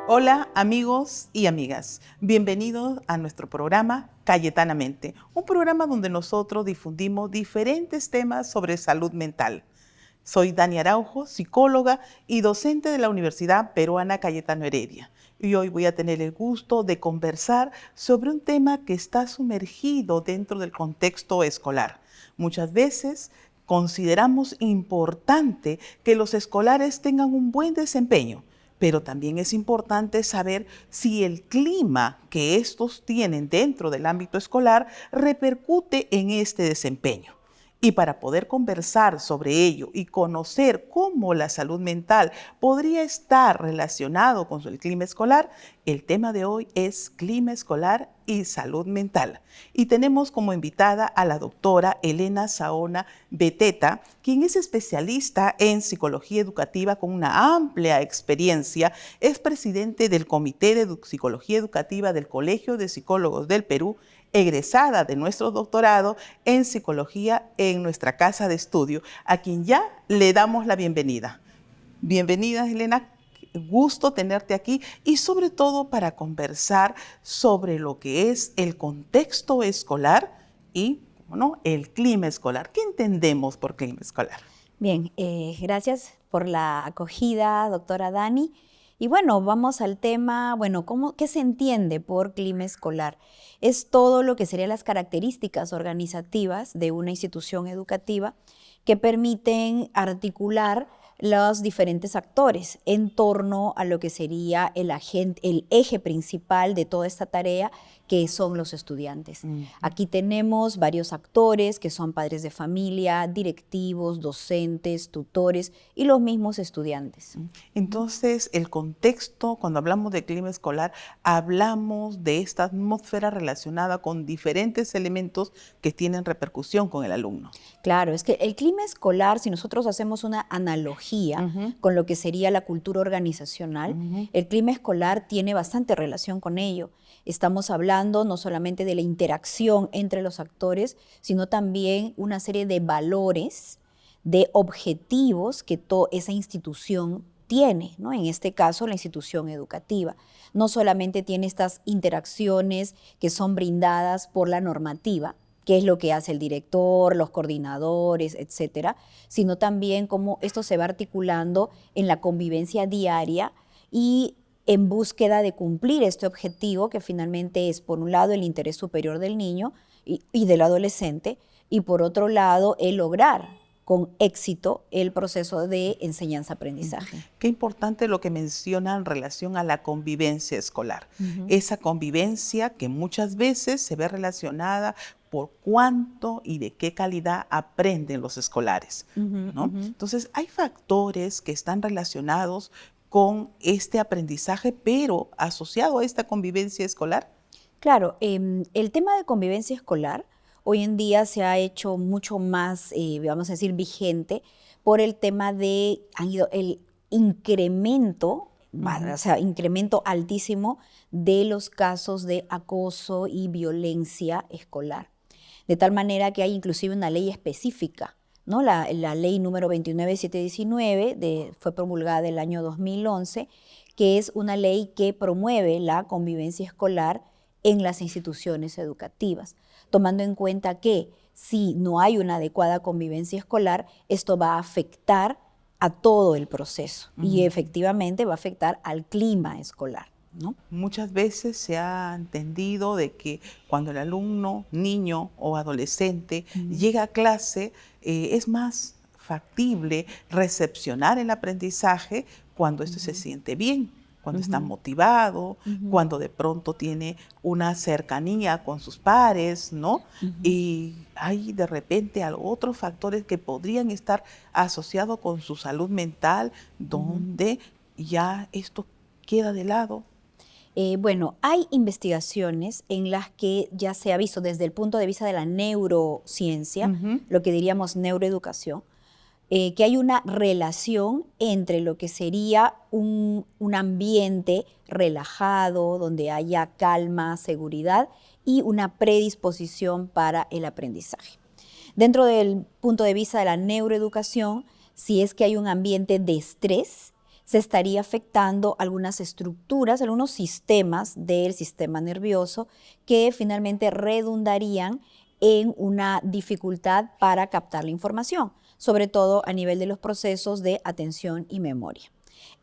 Hola amigos y amigas, bienvenidos a nuestro programa Cayetanamente, un programa donde nosotros difundimos diferentes temas sobre salud mental. Soy Dani Araujo, psicóloga y docente de la Universidad Peruana Cayetano Heredia. Y hoy voy a tener el gusto de conversar sobre un tema que está sumergido dentro del contexto escolar. Muchas veces consideramos importante que los escolares tengan un buen desempeño, pero también es importante saber si el clima que estos tienen dentro del ámbito escolar repercute en este desempeño. Y para poder conversar sobre ello y conocer cómo la salud mental podría estar relacionado con el clima escolar, el tema de hoy es clima escolar y salud mental. Y tenemos como invitada a la doctora Elena Saona Beteta, quien es especialista en psicología educativa con una amplia experiencia, es presidente del Comité de Psicología Educativa del Colegio de Psicólogos del Perú, egresada de nuestro doctorado en psicología en nuestra casa de estudio, a quien ya le damos la bienvenida. Bienvenida, Elena, gusto tenerte aquí y sobre todo para conversar sobre lo que es el contexto escolar y, ¿no?, el clima escolar. ¿Qué entendemos por clima escolar? Bien, gracias por la acogida, doctora Dani. Y bueno, vamos al tema, bueno, ¿qué se entiende por clima escolar? Es todo lo que serían las características organizativas de una institución educativa que permiten articular los diferentes actores en torno a lo que sería el eje principal de toda esta tarea, que son los estudiantes. Aquí tenemos varios actores que son padres de familia, directivos, docentes, tutores y los mismos estudiantes. Entonces, el contexto, cuando hablamos de clima escolar, hablamos de esta atmósfera relacionada con diferentes elementos que tienen repercusión con el alumno. Claro, es que el clima escolar, si nosotros hacemos una analogía con lo que sería la cultura organizacional, el clima escolar tiene bastante relación con ello. Estamos hablando no solamente de la interacción entre los actores, sino también una serie de valores, de objetivos que esa institución tiene, ¿no? En este caso, la institución educativa. No solamente tiene estas interacciones que son brindadas por la normativa, qué es lo que hace el director, los coordinadores, etcétera, sino también cómo esto se va articulando en la convivencia diaria y en búsqueda de cumplir este objetivo, que finalmente es, por un lado, el interés superior del niño y del adolescente, y por otro lado, el lograr con éxito el proceso de enseñanza-aprendizaje. Qué importante lo que menciona en relación a la convivencia escolar. Esa convivencia que muchas veces se ve relacionada por cuánto y de qué calidad aprenden los escolares, ¿no? Entonces, hay factores que están relacionados con este aprendizaje, pero asociado a esta convivencia escolar. Claro, el tema de convivencia escolar hoy en día se ha hecho mucho más, vamos a decir, vigente por el tema de el incremento, o sea, incremento altísimo de los casos de acoso y violencia escolar. De tal manera que hay inclusive una ley específica, ¿no? La ley número 29719 fue promulgada el año 2011, que es una ley que promueve la convivencia escolar en las instituciones educativas, tomando en cuenta que si no hay una adecuada convivencia escolar, esto va a afectar a todo el proceso y efectivamente va a afectar al clima escolar, ¿no? Muchas veces se ha entendido de que cuando el alumno, niño o adolescente llega a clase, es más factible recepcionar el aprendizaje cuando éste se siente bien, cuando está motivado, cuando de pronto tiene una cercanía con sus pares, ¿no? Y hay de repente otros factores que podrían estar asociados con su salud mental, donde ya esto queda de lado. Bueno, hay investigaciones en las que ya se ha visto desde el punto de vista de la neurociencia, lo que diríamos neuroeducación, que hay una relación entre lo que sería un ambiente relajado, donde haya calma, seguridad y una predisposición para el aprendizaje. Dentro del punto de vista de la neuroeducación, si es que hay un ambiente de estrés, se estaría afectando algunas estructuras, algunos sistemas del sistema nervioso que finalmente redundarían en una dificultad para captar la información, sobre todo a nivel de los procesos de atención y memoria.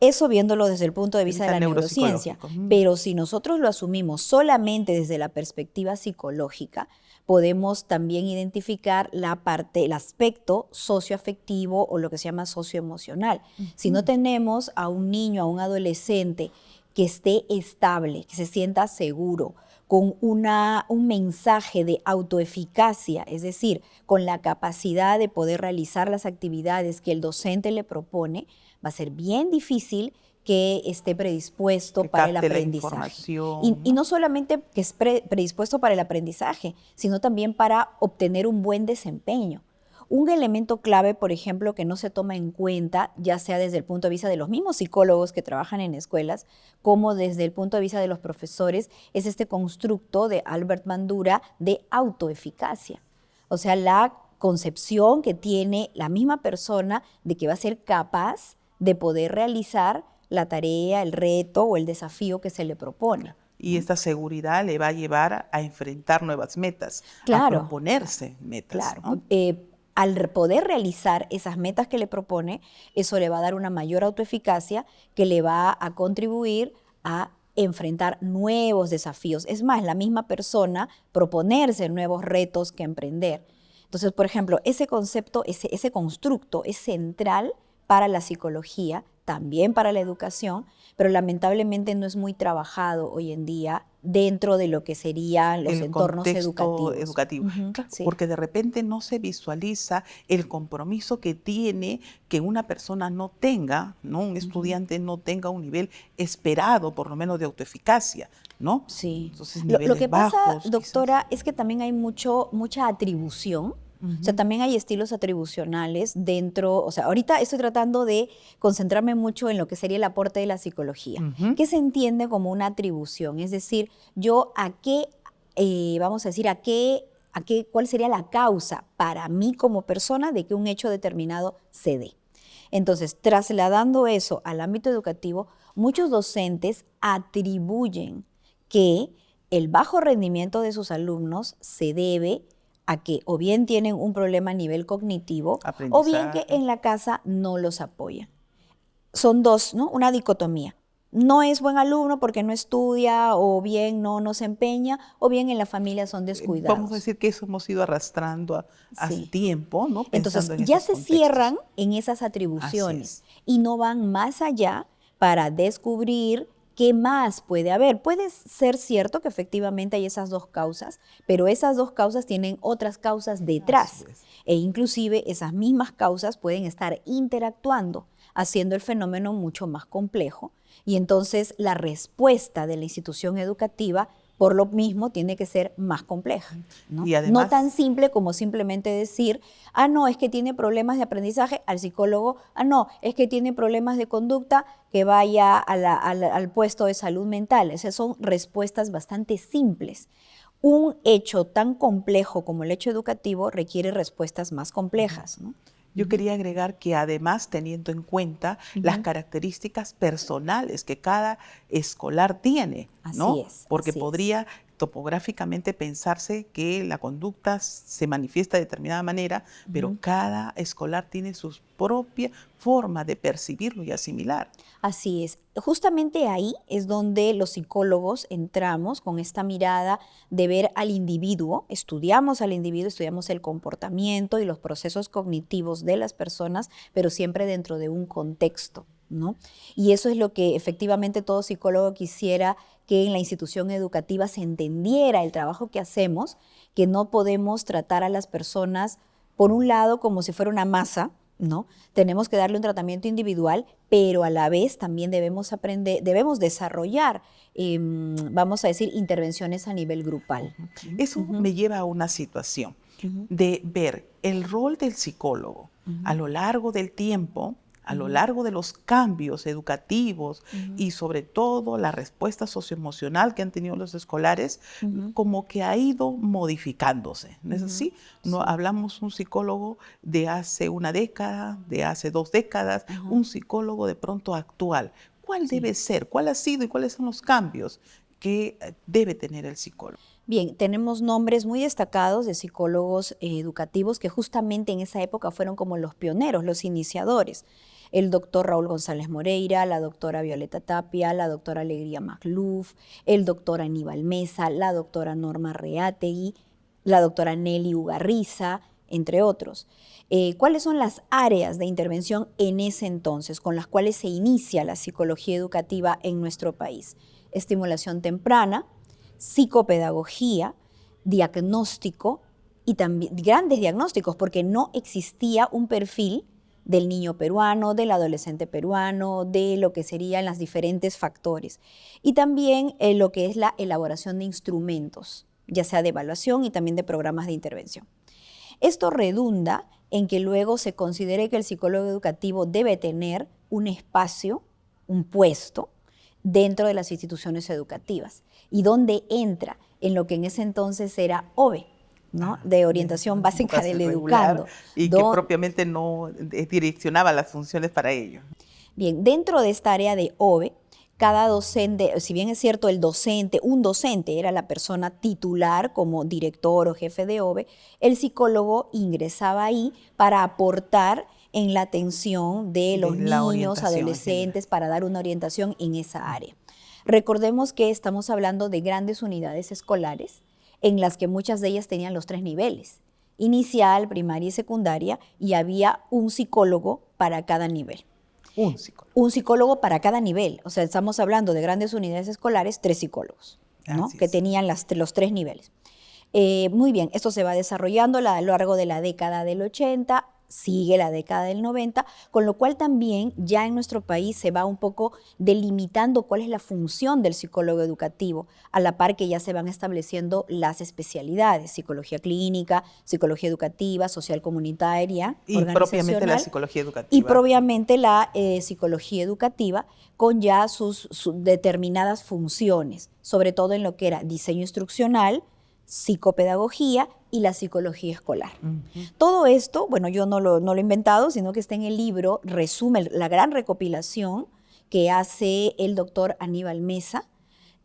Eso viéndolo desde el punto de vista de la neurociencia, pero si nosotros lo asumimos solamente desde la perspectiva psicológica, podemos también identificar la parte, el aspecto socioafectivo o lo que se llama socioemocional. Si no tenemos a un niño, a un adolescente que esté estable, que se sienta seguro, con un mensaje de autoeficacia, es decir, con la capacidad de poder realizar las actividades que el docente le propone, va a ser bien difícil que esté predispuesto para el aprendizaje. Y no solamente que es predispuesto para el aprendizaje, sino también para obtener un buen desempeño. Un elemento clave, por ejemplo, que no se toma en cuenta, ya sea desde el punto de vista de los mismos psicólogos que trabajan en escuelas, como desde el punto de vista de los profesores, es este constructo de Albert Bandura de autoeficacia. O sea, la concepción que tiene la misma persona de que va a ser capaz de poder realizar la tarea, el reto o el desafío que se le propone. Y esta seguridad le va a llevar a enfrentar nuevas metas, a proponerse metas. Claro. ¿No? Al poder realizar esas metas que le propone, eso le va a dar una mayor autoeficacia que le va a contribuir a enfrentar nuevos desafíos. Es más, la misma persona proponerse nuevos retos que emprender. Entonces, por ejemplo, ese concepto, ese constructo es central para la psicología, también para la educación, pero lamentablemente no es muy trabajado hoy en día dentro de lo que serían los entornos educativos. Claro, sí. Porque de repente no se visualiza el compromiso que tiene que una persona no tenga, ¿no? Un estudiante no tenga un nivel esperado, por lo menos de autoeficacia, ¿no? Sí. Entonces, lo que pasa, bajos, doctora, es que también hay mucha atribución. O sea, también hay estilos atribucionales dentro, o sea, ahorita estoy tratando de concentrarme mucho en lo que sería el aporte de la psicología, que se entiende como una atribución, es decir, yo a qué, vamos a decir, cuál sería la causa para mí como persona de que un hecho determinado se dé. Entonces, trasladando eso al ámbito educativo, muchos docentes atribuyen que el bajo rendimiento de sus alumnos se debe a que o bien tienen un problema a nivel cognitivo o bien que en la casa no los apoyan. Son dos, ¿no? Una dicotomía. No es buen alumno porque no estudia, o bien no se empeña, o bien en la familia son descuidados. Vamos a decir que eso hemos ido arrastrando hace tiempo, ¿no? Entonces ya se cierran en esas atribuciones y no van más allá para descubrir ¿qué más puede haber? Puede ser cierto que efectivamente hay esas dos causas, pero esas dos causas tienen otras causas detrás. E inclusive esas mismas causas pueden estar interactuando, haciendo el fenómeno mucho más complejo. Y entonces la respuesta de la institución educativa, por lo mismo, tiene que ser más compleja, ¿no? Y además, no tan simple como simplemente decir, no, es que tiene problemas de aprendizaje, al psicólogo, no, es que tiene problemas de conducta, que vaya al puesto de salud mental. Esas son respuestas bastante simples. Un hecho tan complejo como el hecho educativo requiere respuestas más complejas, ¿no? Yo quería agregar que además, teniendo en cuenta las características personales que cada escolar tiene, ¿no? Porque podría topográficamente pensarse que la conducta se manifiesta de determinada manera, pero cada escolar tiene su propia forma de percibirlo y asimilar. Así es. Justamente ahí es donde los psicólogos entramos con esta mirada de ver al individuo, estudiamos al individuo, estudiamos el comportamiento y los procesos cognitivos de las personas, pero siempre dentro de un contexto, ¿no? Y eso es lo que efectivamente todo psicólogo quisiera que en la institución educativa se entendiera el trabajo que hacemos, que no podemos tratar a las personas, por un lado, como si fuera una masa, ¿no? Tenemos que darle un tratamiento individual, pero a la vez también debemos desarrollar, vamos a decir, intervenciones a nivel grupal. Eso me lleva a una situación de ver el rol del psicólogo a lo largo del tiempo, a lo largo de los cambios educativos y sobre todo la respuesta socioemocional que han tenido los escolares, como que ha ido modificándose. ¿No es así? No, hablamos un psicólogo de hace una década, de hace 2 décadas, un psicólogo de pronto actual. ¿Cuál debe ser? ¿Cuál ha sido y cuáles son los cambios que debe tener el psicólogo? Bien, tenemos nombres muy destacados de psicólogos educativos que justamente en esa época fueron como los pioneros, los iniciadores. El doctor Raúl González Moreira, la doctora Violeta Tapia, la doctora Alegría Magluf, el doctor Aníbal Mesa, la doctora Norma Reategui, la doctora Nelly Ugarriza, entre otros. ¿Cuáles son las áreas de intervención en ese entonces con las cuales se inicia la psicología educativa en nuestro país? Estimulación temprana, psicopedagogía, diagnóstico y también grandes diagnósticos, porque no existía un perfil del niño peruano, del adolescente peruano, de lo que serían los diferentes factores. Y también lo que es la elaboración de instrumentos, ya sea de evaluación y también de programas de intervención. Esto redunda en que luego se considere que el psicólogo educativo debe tener un espacio, un puesto, dentro de las instituciones educativas. ¿Y dónde entra? En lo que en ese entonces era OBE, ¿no? De orientación básica del educando. Y que propiamente no direccionaba las funciones para ello. Bien, dentro de esta área de OBE, cada docente, si bien es cierto un docente era la persona titular como director o jefe de OBE, el psicólogo ingresaba ahí para aportar en la atención de los niños, adolescentes, para dar una orientación en esa área. Recordemos que estamos hablando de grandes unidades escolares en las que muchas de ellas tenían los 3 niveles, inicial, primaria y secundaria, y había un psicólogo para cada nivel. Un psicólogo para cada nivel. O sea, estamos hablando de grandes unidades escolares, 3 psicólogos, ¿no? Que tenían los 3 niveles. Muy bien, esto se va desarrollando a lo largo de la década del 80, sigue la década del 90, con lo cual también ya en nuestro país se va un poco delimitando cuál es la función del psicólogo educativo, a la par que ya se van estableciendo las especialidades, psicología clínica, psicología educativa, social comunitaria, y propiamente la psicología educativa. Y propiamente la psicología educativa con ya sus determinadas funciones, sobre todo en lo que era diseño instruccional, psicopedagogía y la psicología escolar. Todo esto, bueno, yo no lo he inventado, sino que está en el libro, resume la gran recopilación que hace el doctor Aníbal Mesa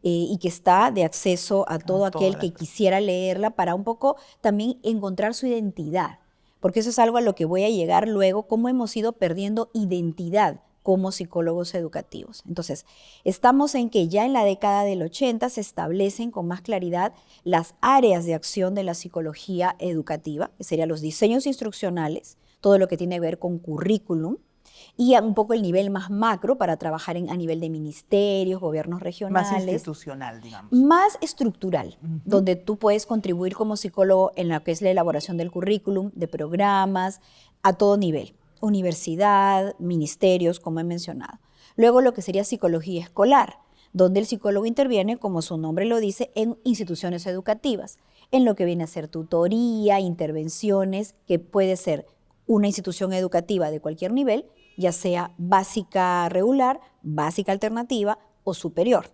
y que está de acceso a todo aquel que quisiera leerla para un poco también encontrar su identidad, porque eso es algo a lo que voy a llegar luego, cómo hemos ido perdiendo identidad como psicólogos educativos. Entonces, estamos en que ya en la década del 80 se establecen con más claridad las áreas de acción de la psicología educativa, que serían los diseños instruccionales, todo lo que tiene que ver con currículum, y un poco el nivel más macro para trabajar a nivel de ministerios, gobiernos regionales. Más institucional, digamos. Más estructural, donde tú puedes contribuir como psicólogo en lo que es la elaboración del currículum, de programas, a todo nivel. Universidad, ministerios, como he mencionado. Luego lo que sería psicología escolar, donde el psicólogo interviene, como su nombre lo dice, en instituciones educativas, en lo que viene a ser tutoría, intervenciones, que puede ser una institución educativa de cualquier nivel, ya sea básica regular, básica alternativa o superior.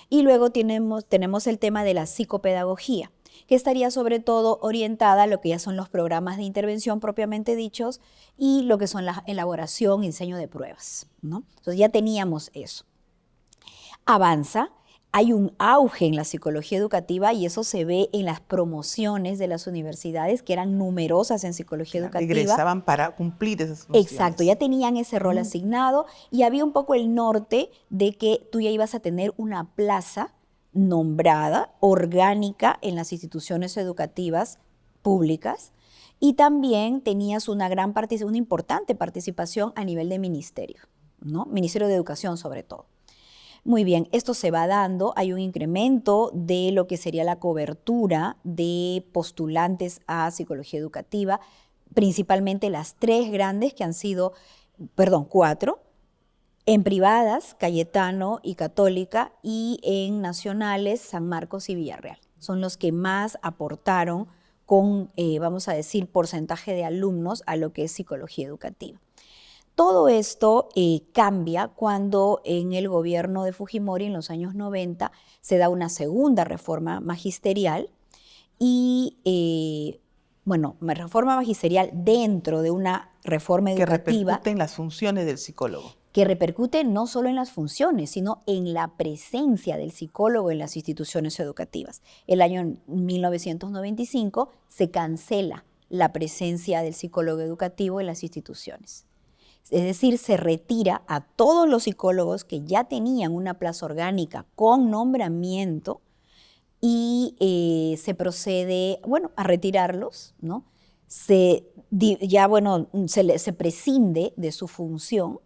Y luego tenemos el tema de la psicopedagogía, que estaría sobre todo orientada a lo que ya son los programas de intervención propiamente dichos y lo que son la elaboración y diseño de pruebas, ¿no? Entonces ya teníamos eso. Avanza, hay un auge en la psicología educativa y eso se ve en las promociones de las universidades, que eran numerosas en psicología educativa. Egresaban para cumplir esas funciones. Exacto, ya tenían ese rol asignado y había un poco el norte de que tú ya ibas a tener una plaza nombrada, orgánica en las instituciones educativas públicas y también tenías una importante participación a nivel de ministerio, ¿no? Ministerio de Educación sobre todo. Muy bien, esto se va dando, hay un incremento de lo que sería la cobertura de postulantes a psicología educativa, principalmente las 3 grandes que han sido, 4, en privadas, Cayetano y Católica, y en nacionales, San Marcos y Villarreal. Son los que más aportaron con, vamos a decir, porcentaje de alumnos a lo que es psicología educativa. Todo esto cambia cuando en el gobierno de Fujimori en los años 90 se da una segunda reforma magisterial y, bueno, reforma magisterial dentro de una reforma educativa. Que repercute en las funciones del psicólogo. Que repercute no solo en las funciones, sino en la presencia del psicólogo en las instituciones educativas. El año 1995 se cancela la presencia del psicólogo educativo en las instituciones. Es decir, se retira a todos los psicólogos que ya tenían una plaza orgánica con nombramiento y se procede, bueno, a retirarlos, ¿no? Se prescinde de su función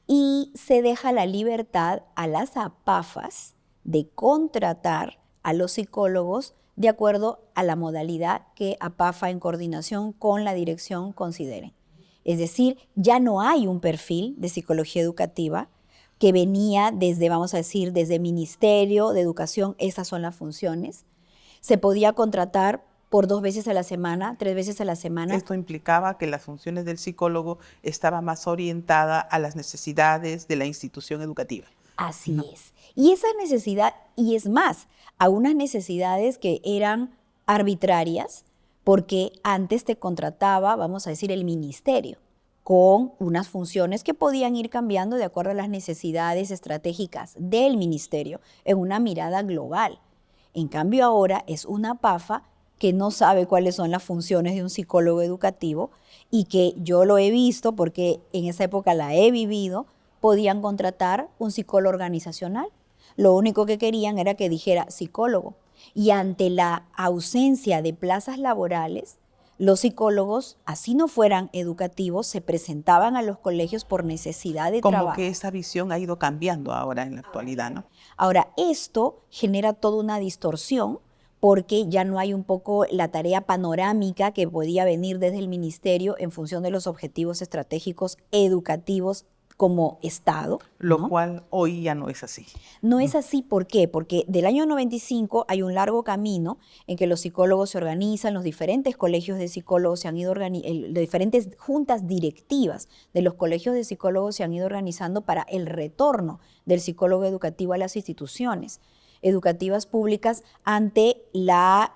y se deja la libertad a las APAFAS de contratar a los psicólogos de acuerdo a la modalidad que APAFA en coordinación con la dirección consideren. Es decir, ya no hay un perfil de psicología educativa que venía desde, vamos a decir, desde el Ministerio de Educación, esas son las funciones. Se podía contratar por 2 veces a la semana, 3 veces a la semana. Esto implicaba que las funciones del psicólogo estaban más orientadas a las necesidades de la institución educativa. Así es. Y esa necesidad, y es más, a unas necesidades que eran arbitrarias, porque antes te contrataba, vamos a decir, el ministerio, con unas funciones que podían ir cambiando de acuerdo a las necesidades estratégicas del ministerio en una mirada global. En cambio ahora es una PAFA que no sabe cuáles son las funciones de un psicólogo educativo y que yo lo he visto porque en esa época la he vivido, podían contratar un psicólogo organizacional. Lo único que querían era que dijera psicólogo. Y ante la ausencia de plazas laborales, los psicólogos, así no fueran educativos, se presentaban a los colegios por necesidad de trabajo. Como que esa visión ha ido cambiando ahora en la actualidad, ¿no? Ahora, esto genera toda una distorsión porque ya no hay un poco la tarea panorámica que podía venir desde el ministerio en función de los objetivos estratégicos educativos como Estado. Lo cual hoy ya no es así. No es así, ¿por qué? Porque del año 95 hay un largo camino en que los psicólogos se organizan, los diferentes colegios de psicólogos se han ido las diferentes juntas directivas de los colegios de psicólogos se han ido organizando para el retorno del psicólogo educativo a las instituciones educativas públicas ante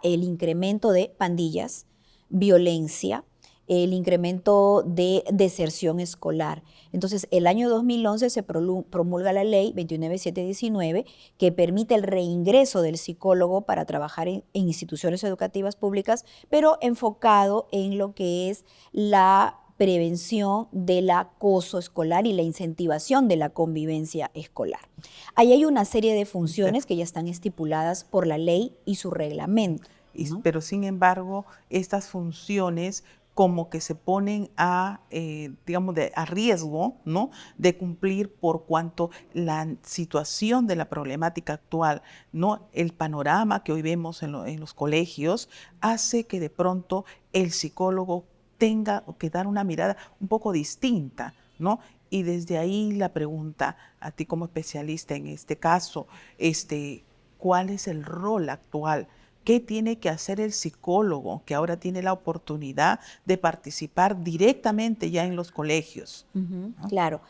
el incremento de pandillas, violencia, el incremento de deserción escolar. Entonces, el año 2011 se promulga la ley 29719 que permite el reingreso del psicólogo para trabajar en instituciones educativas públicas, pero enfocado en lo que es la prevención del acoso escolar y la incentivación de la convivencia escolar. Ahí hay una serie de funciones que ya están estipuladas por la ley y su reglamento, ¿no? Pero sin embargo, estas funciones como que se ponen a riesgo, ¿no?, de cumplir por cuanto la situación de la problemática actual, ¿no?, el panorama que hoy vemos en los colegios, hace que de pronto el psicólogo tenga que dar una mirada un poco distinta, ¿no? Y desde ahí la pregunta a ti como especialista en este caso, ¿cuál es el rol actual? ¿Qué tiene que hacer el psicólogo que ahora tiene la oportunidad de participar directamente ya en los colegios? ¿No? Claro.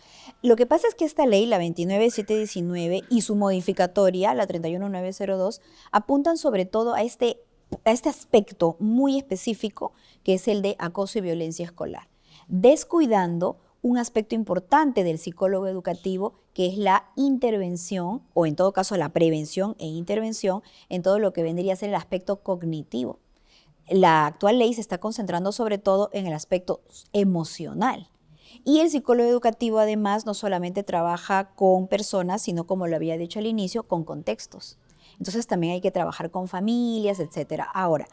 Lo que pasa es que esta ley, la 29719, y su modificatoria, la 31902, apuntan sobre todo a este aspecto muy específico que es el de acoso y violencia escolar, descuidando un aspecto importante del psicólogo educativo, que es la intervención, o en todo caso la prevención e intervención en todo lo que vendría a ser el aspecto cognitivo. La actual ley se está concentrando sobre todo en el aspecto emocional. Y el psicólogo educativo además no solamente trabaja con personas, sino como lo había dicho al inicio, con contextos. Entonces también hay que trabajar con familias, etcétera. Ahora,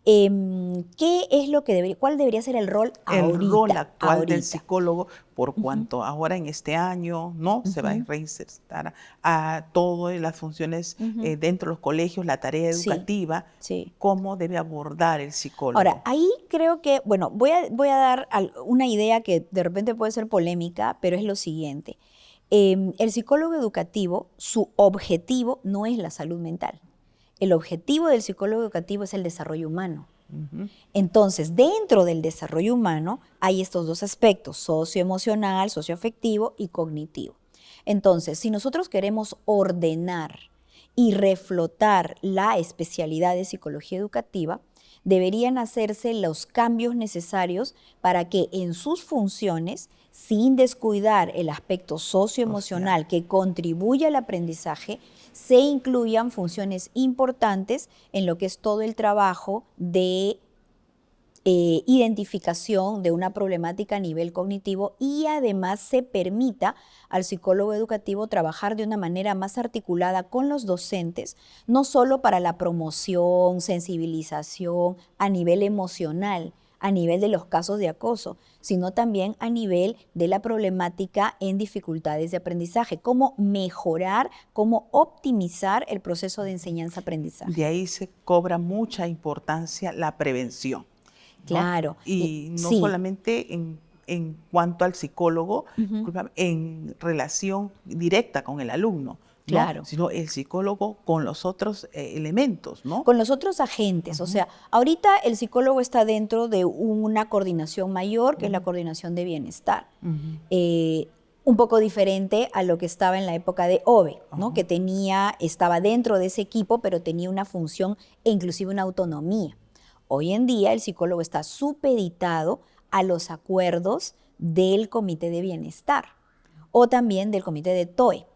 ¿qué es lo que cuál debería ser el rol ahorita? El rol actual del psicólogo, por cuanto ahora en este año, ¿no?, se va a reinsertar a todas las funciones dentro de los colegios, la tarea educativa, ¿cómo debe abordar el psicólogo? Ahora, ahí creo que, bueno, voy a dar una idea que de repente puede ser polémica, pero es lo siguiente. El psicólogo educativo, su objetivo no es la salud mental. El objetivo del psicólogo educativo es el desarrollo humano. Entonces, dentro del desarrollo humano hay estos dos aspectos, socioemocional, socioafectivo y cognitivo. Entonces, si nosotros queremos ordenar y reflotar la especialidad de psicología educativa, deberían hacerse los cambios necesarios para que en sus funciones, sin descuidar el aspecto socioemocional que contribuye al aprendizaje, se incluyan funciones importantes en lo que es todo el trabajo de identificación de una problemática a nivel cognitivo y además se permita al psicólogo educativo trabajar de una manera más articulada con los docentes, no solo para la promoción, sensibilización a nivel emocional, a nivel de los casos de acoso, sino también a nivel de la problemática en dificultades de aprendizaje, cómo mejorar, cómo optimizar el proceso de enseñanza-aprendizaje. De ahí se cobra mucha importancia la prevención. Claro. ¿No? Y no sí. solamente en cuanto al psicólogo, en relación directa con el alumno, ¿no? Claro. Sino el psicólogo con los otros elementos, ¿no? Con los otros agentes. O sea, ahorita el psicólogo está dentro de una coordinación mayor, que es la coordinación de bienestar. Un poco diferente a lo que estaba en la época de OVE, ¿no? Que estaba dentro de ese equipo, pero tenía una función e inclusive una autonomía. Hoy en día el psicólogo está supeditado a los acuerdos del Comité de Bienestar o también del Comité de TOE.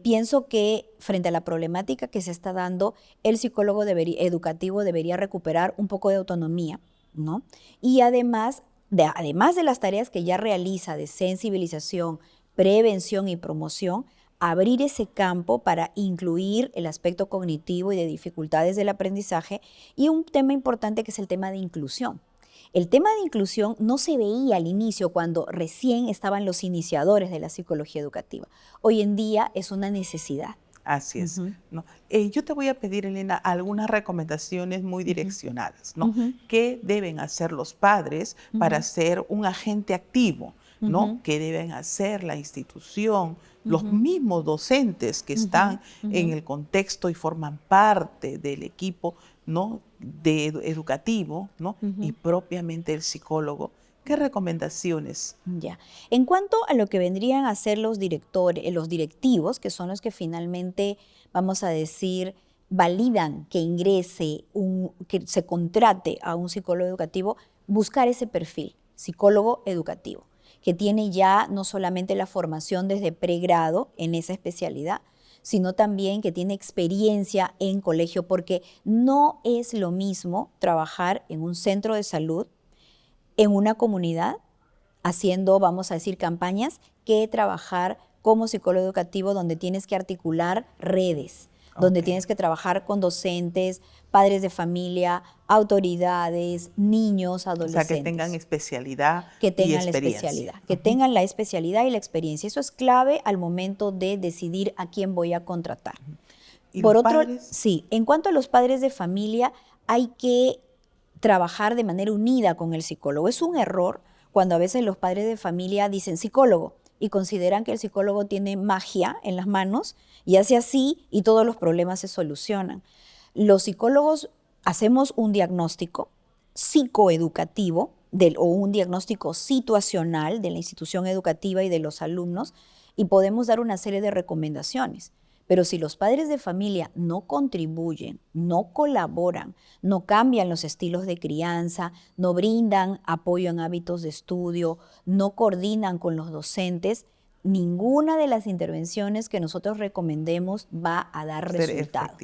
Pienso que frente a la problemática que se está dando, el psicólogo educativo debería recuperar un poco de autonomía, ¿no? Y además de las tareas que ya realiza de sensibilización, prevención y promoción, abrir ese campo para incluir el aspecto cognitivo y de dificultades del aprendizaje y un tema importante que es el tema de inclusión. El tema de inclusión no se veía al inicio cuando recién estaban los iniciadores de la psicología educativa. Hoy en día es una necesidad. Así es. ¿No? Yo te voy a pedir, Elena, algunas recomendaciones muy direccionadas, ¿no? ¿Qué deben hacer los padres para ser un agente activo? ¿No? ¿Qué deben hacer la institución, los mismos docentes que están en el contexto y forman parte del equipo, ¿no? educativo, ¿no? Y propiamente el psicólogo? ¿Qué recomendaciones? Ya. En cuanto a lo que vendrían a ser los directivos, que son los que finalmente, vamos a decir, validan que ingrese, que se contrate a un psicólogo educativo, buscar ese perfil, psicólogo educativo, que tiene ya no solamente la formación desde pregrado en esa especialidad, sino también que tiene experiencia en colegio, porque no es lo mismo trabajar en un centro de salud, en una comunidad, haciendo, vamos a decir, campañas, que trabajar como psicólogo educativo donde tienes que articular redes, donde tienes que trabajar con docentes, padres de familia, autoridades, niños, adolescentes. O sea, que tengan especialidad que tengan y la experiencia. especialidad, que tengan la especialidad y la experiencia. Eso es clave al momento de decidir a quién voy a contratar. ¿Y Por los otro, padres? sí, en cuanto a los padres de familia, hay que trabajar de manera unida con el psicólogo. Es un error cuando a veces los padres de familia dicen psicólogo y consideran que el psicólogo tiene magia en las manos y hace así y todos los problemas se solucionan. Los psicólogos hacemos un diagnóstico psicoeducativo o un diagnóstico situacional de la institución educativa y de los alumnos y podemos dar una serie de recomendaciones. Pero si los padres de familia no contribuyen, no colaboran, no cambian los estilos de crianza, no brindan apoyo en hábitos de estudio, no coordinan con los docentes, ninguna de las intervenciones que nosotros recomendemos va a dar resultado.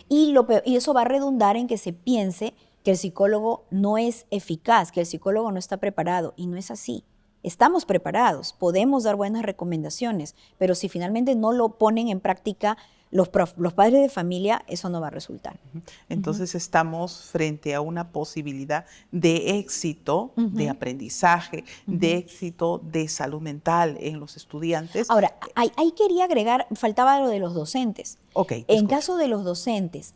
Y eso va a redundar en que se piense que el psicólogo no es eficaz, que el psicólogo no está preparado, y no es así. Estamos preparados, podemos dar buenas recomendaciones, pero si finalmente no lo ponen en práctica los padres de familia, eso no va a resultar. Entonces estamos frente a una posibilidad de éxito, de aprendizaje, de éxito de salud mental en los estudiantes. Ahora, ahí quería agregar, faltaba lo de los docentes. En caso de los docentes,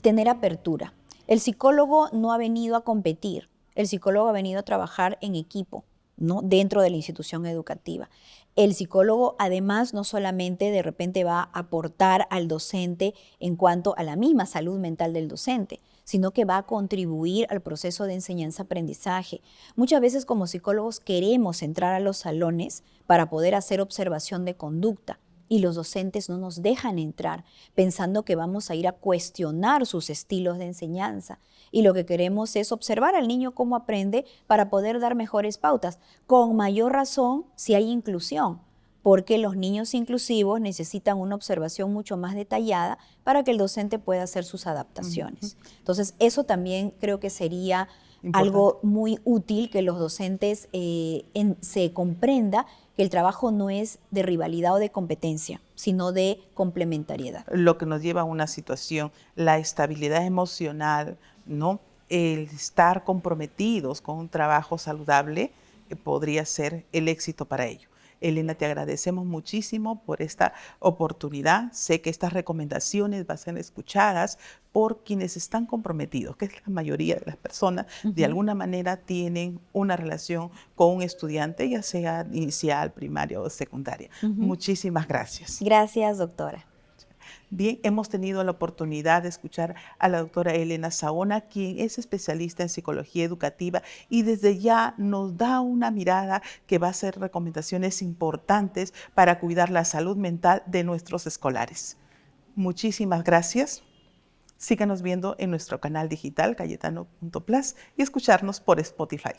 tener apertura. El psicólogo no ha venido a competir, el psicólogo ha venido a trabajar en equipo, ¿no? Dentro de la institución educativa. El psicólogo además no solamente de repente va a aportar al docente en cuanto a la misma salud mental del docente, sino que va a contribuir al proceso de enseñanza-aprendizaje. Muchas veces como psicólogos queremos entrar a los salones para poder hacer observación de conducta y los docentes no nos dejan entrar pensando que vamos a ir a cuestionar sus estilos de enseñanza. Y lo que queremos es observar al niño cómo aprende para poder dar mejores pautas. Con mayor razón si hay inclusión, porque los niños inclusivos necesitan una observación mucho más detallada para que el docente pueda hacer sus adaptaciones. Entonces, eso también creo que sería algo muy útil que los docentes se comprenda que el trabajo no es de rivalidad o de competencia, sino de complementariedad. Lo que nos lleva a una situación, la estabilidad emocional, ¿no? El estar comprometidos con un trabajo saludable podría ser el éxito para ello. Elena, te agradecemos muchísimo por esta oportunidad. Sé que estas recomendaciones van a ser escuchadas por quienes están comprometidos, que es la mayoría de las personas, de alguna manera tienen una relación con un estudiante, ya sea inicial, primaria o secundaria. Muchísimas gracias. Gracias, doctora. Bien, hemos tenido la oportunidad de escuchar a la doctora Elena Saona, quien es especialista en psicología educativa y desde ya nos da una mirada que va a hacer recomendaciones importantes para cuidar la salud mental de nuestros escolares. Muchísimas gracias. Síganos viendo en nuestro canal digital cayetano.plus y escucharnos por Spotify.